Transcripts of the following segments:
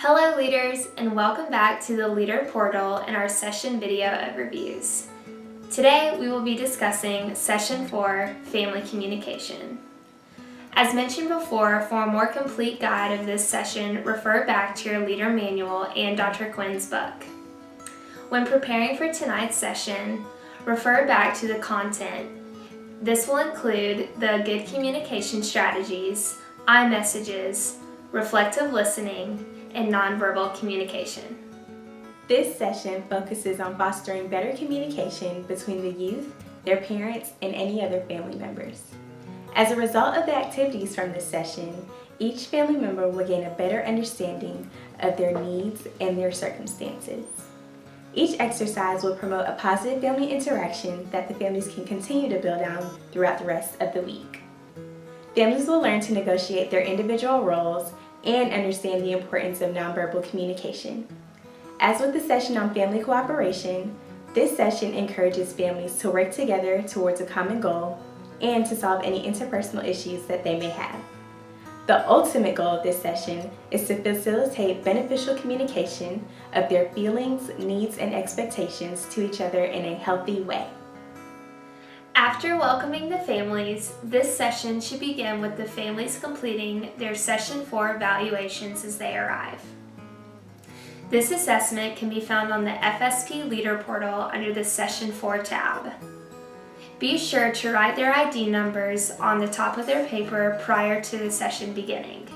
Hello leaders, and welcome back to the Leader Portal and our session video overviews. Today we will be discussing Session 4, Family Communication. As mentioned before, for a more complete guide of this session, refer back to your Leader Manual and Dr. Quinn's book. When preparing for tonight's session, refer back to the content. This will include the good communication strategies, iMessages, reflective listening, and nonverbal communication. This session focuses on fostering better communication between the youth, their parents, and any other family members. As a result of the activities from this session, each family member will gain a better understanding of their needs and their circumstances. Each exercise will promote a positive family interaction that the families can continue to build on throughout the rest of the week. Families will learn to negotiate their individual roles and understand the importance of nonverbal communication. As with the session on family cooperation, this session encourages families to work together towards a common goal and to solve any interpersonal issues that they may have. The ultimate goal of this session is to facilitate beneficial communication of their feelings, needs, and expectations to each other in a healthy way. After welcoming the families, this session should begin with the families completing their Session 4 evaluations as they arrive. This assessment can be found on the FSP Leader Portal under the Session 4 tab. Be sure to write their ID numbers on the top of their paper prior to the session beginning.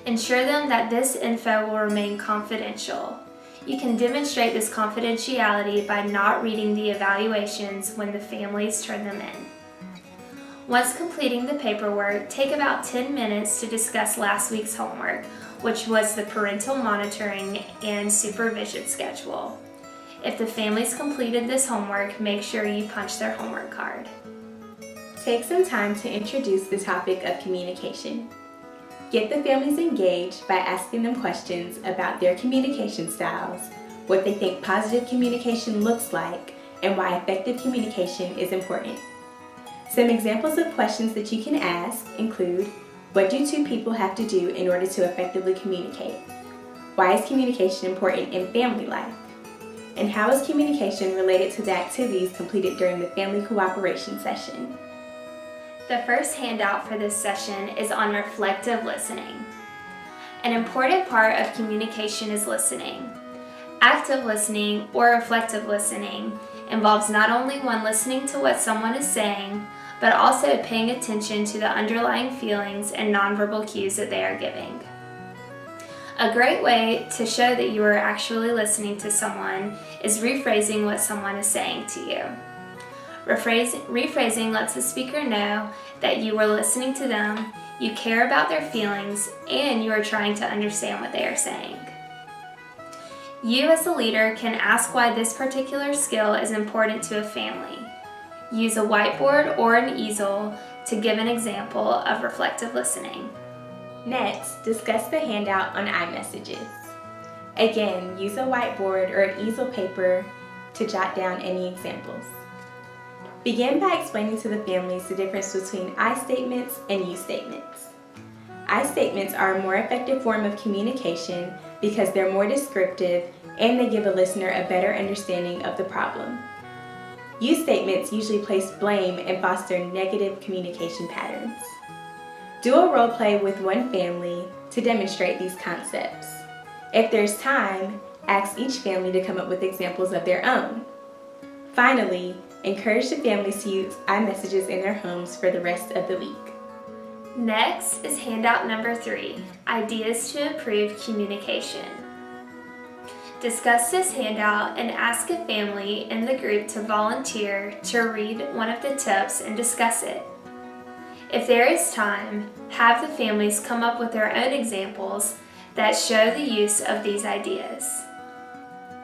Ensure them that this info will remain confidential. You can demonstrate this confidentiality by not reading the evaluations when the families turn them in. Once completing the paperwork, take about 10 minutes to discuss last week's homework, which was the parental monitoring and supervision schedule. If the families completed this homework, make sure you punch their homework card. Take some time to introduce the topic of communication. Get the families engaged by asking them questions about their communication styles, what they think positive communication looks like, and why effective communication is important. Some examples of questions that you can ask include, what do two people have to do in order to effectively communicate? Why is communication important in family life? And how is communication related to the activities completed during the family cooperation session? The first handout for this session is on reflective listening. An important part of communication is listening. Active listening or reflective listening involves not only one listening to what someone is saying, but also paying attention to the underlying feelings and nonverbal cues that they are giving. A great way to show that you are actually listening to someone is rephrasing what someone is saying to you. Rephrasing lets the speaker know that you are listening to them, you care about their feelings, and you are trying to understand what they are saying. You as the leader can ask why this particular skill is important to a family. Use a whiteboard or an easel to give an example of reflective listening. Next, discuss the handout on iMessages. Again, use a whiteboard or an easel paper to jot down any examples. Begin by explaining to the families the difference between I statements and you statements. I statements are a more effective form of communication because they're more descriptive and they give a listener a better understanding of the problem. You statements usually place blame and foster negative communication patterns. Do a role play with one family to demonstrate these concepts. If there's time, ask each family to come up with examples of their own. Finally, encourage the families to use iMessages in their homes for the rest of the week. Next is handout number 3, Ideas to Improve Communication. Discuss this handout and ask a family in the group to volunteer to read one of the tips and discuss it. If there is time, have the families come up with their own examples that show the use of these ideas.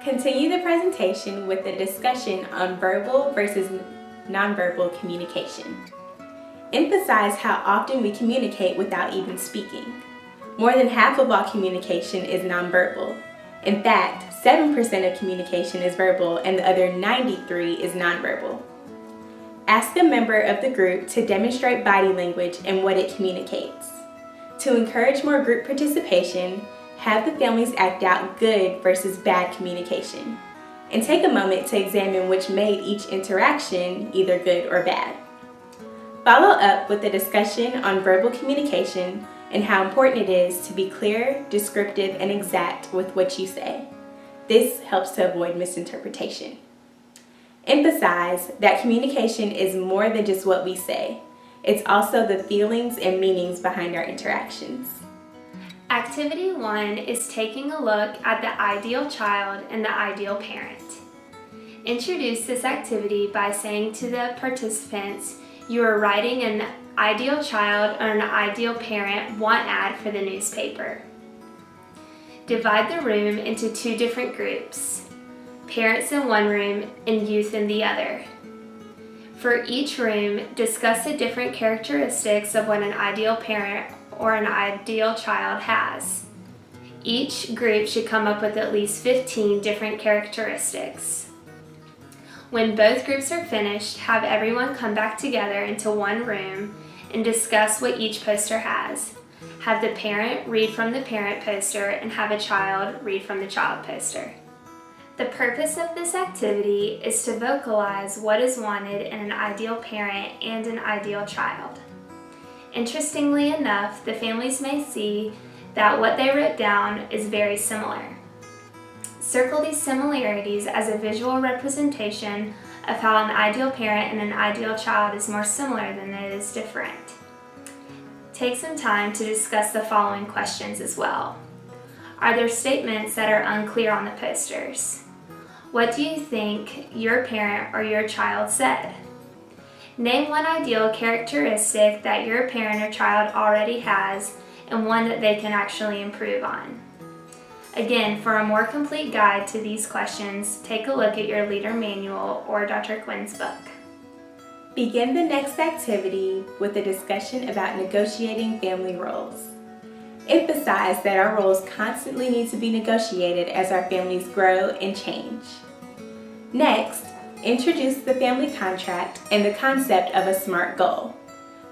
Continue the presentation with a discussion on verbal versus nonverbal communication. Emphasize how often we communicate without even speaking. More than half of all communication is nonverbal. In fact, 7% of communication is verbal and the other 93% is nonverbal. Ask a member of the group to demonstrate body language and what it communicates. To encourage more group participation, have the families act out good versus bad communication, and take a moment to examine which made each interaction either good or bad. Follow up with a discussion on verbal communication and how important it is to be clear, descriptive, and exact with what you say. This helps to avoid misinterpretation. Emphasize that communication is more than just what we say. It's also the feelings and meanings behind our interactions. Activity 1 is taking a look at the ideal child and the ideal parent. Introduce this activity by saying to the participants, you are writing an ideal child or an ideal parent want ad for the newspaper. Divide the room into 2 different groups, parents in one room and youth in the other. For each room, discuss the different characteristics of what an ideal parent or an ideal child has. Each group should come up with at least 15 different characteristics. When both groups are finished, have everyone come back together into one room and discuss what each poster has. Have the parent read from the parent poster and have a child read from the child poster. The purpose of this activity is to vocalize what is wanted in an ideal parent and an ideal child. Interestingly enough, the families may see that what they wrote down is very similar. Circle these similarities as a visual representation of how an ideal parent and an ideal child is more similar than it is different. Take some time to discuss the following questions as well. Are there statements that are unclear on the posters? What do you think your parent or your child said? Name one ideal characteristic that your parent or child already has and one that they can actually improve on. Again, for a more complete guide to these questions, take a look at your leader manual or Dr. Quinn's book. Begin the next activity with a discussion about negotiating family roles. Emphasize that our roles constantly need to be negotiated as our families grow and change. Next, introduce the family contract and the concept of a SMART goal.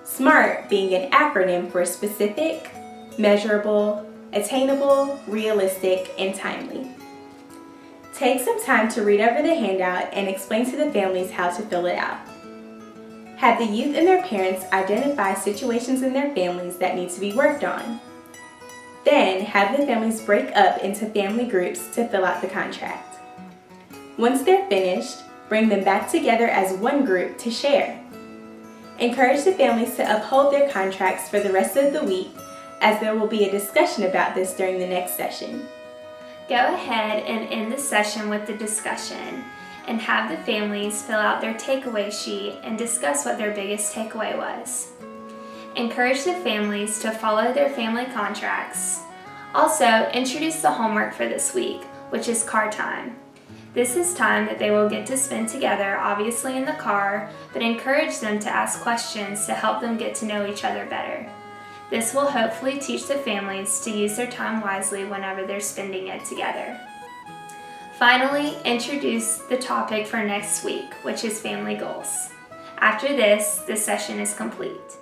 SMART being an acronym for specific, measurable, attainable, realistic, and timely. Take some time to read over the handout and explain to the families how to fill it out. Have the youth and their parents identify situations in their families that need to be worked on. Then have the families break up into family groups to fill out the contract. Once they're finished, bring them back together as one group to share. Encourage the families to uphold their contracts for the rest of the week, as there will be a discussion about this during the next session. Go ahead and end the session with the discussion and have the families fill out their takeaway sheet and discuss what their biggest takeaway was. Encourage the families to follow their family contracts. Also, introduce the homework for this week, which is car time. This is time that they will get to spend together, obviously in the car, but encourage them to ask questions to help them get to know each other better. This will hopefully teach the families to use their time wisely whenever they're spending it together. Finally, introduce the topic for next week, which is family goals. After this, the session is complete.